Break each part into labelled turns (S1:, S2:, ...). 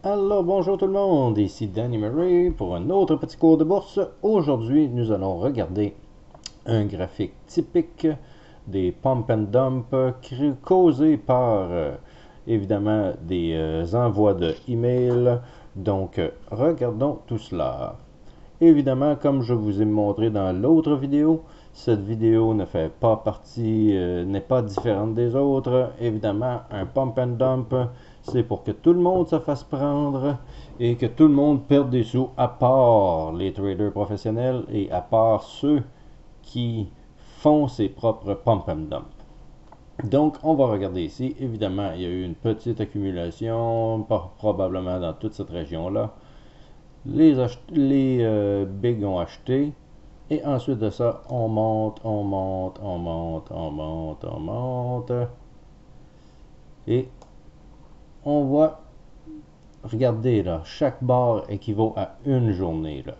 S1: Alors bonjour tout le monde, ici Danny Murray pour un autre petit cours de bourse. Aujourd'hui, nous allons regarder un graphique typique des pump and dump causés par évidemment des envois de email. Donc, regardons tout cela. Évidemment, comme je vous ai montré dans l'autre vidéo, cette vidéo ne fait pas partie, n'est pas différente des autres. Évidemment, un pump and dump, c'est pour que tout le monde se fasse prendre et que tout le monde perde des sous, à part les traders professionnels et à part ceux qui font ses propres pump and dump. Donc, on va regarder ici. Évidemment, il y a eu une petite accumulation, probablement dans toute cette région-là. Les bigs ont acheté. Et ensuite de ça, on monte, on monte, on monte, on monte, on monte. Et on voit, regardez là, chaque barre équivaut à une journée là.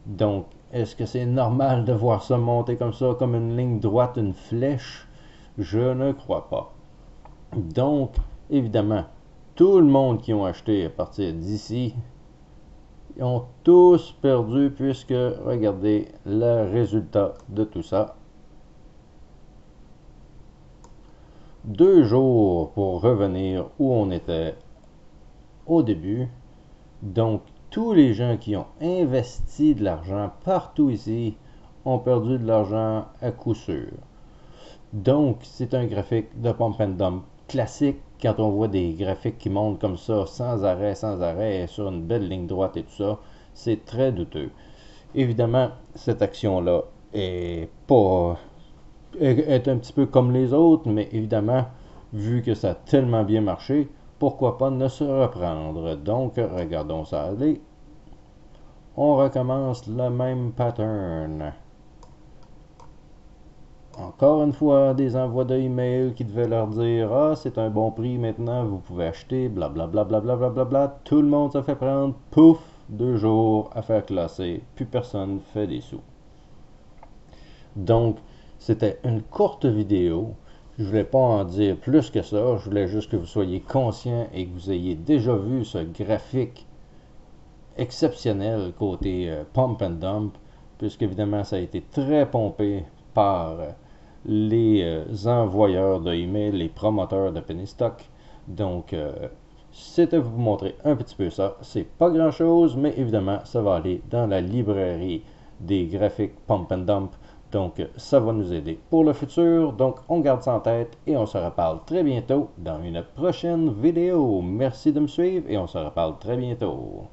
S1: Donc, est-ce que c'est normal de voir ça monter comme ça, comme une ligne droite, une flèche? Je ne crois pas. Donc, évidemment, tout le monde qui ont acheté à partir d'ici, ils ont tous perdu puisque, regardez le résultat de tout ça. 2 jours pour revenir où on était au début. Donc, tous les gens qui ont investi de l'argent partout ici ont perdu de l'argent à coup sûr. Donc, c'est un graphique de pump and dump classique. Quand on voit des graphiques qui montent comme ça, sans arrêt, sur une belle ligne droite et tout ça, c'est très douteux. Évidemment, cette action-là est un petit peu comme les autres, mais évidemment, vu que ça a tellement bien marché, pourquoi pas ne se reprendre. Donc, regardons ça aller. On recommence le même pattern. Encore une fois, des envois de email qui devaient leur dire ah, c'est un bon prix maintenant, vous pouvez acheter, blablabla, blablabla, blablabla. Tout le monde se fait prendre, pouf, 2 jours, affaire classée, plus personne fait des sous. Donc, c'était une courte vidéo. Je ne voulais pas en dire plus que ça. Je voulais juste que vous soyez conscient et que vous ayez déjà vu ce graphique exceptionnel côté pump and dump, puisqu'évidemment, ça a été très pompé par les envoyeurs de email, les promoteurs de penny stock. Donc, c'était vous montrer un petit peu ça. C'est pas grand chose, mais évidemment, ça va aller dans la librairie des graphiques pump and dump. Donc, ça va nous aider pour le futur. Donc, on garde ça en tête et on se reparle très bientôt dans une prochaine vidéo. Merci de me suivre et on se reparle très bientôt.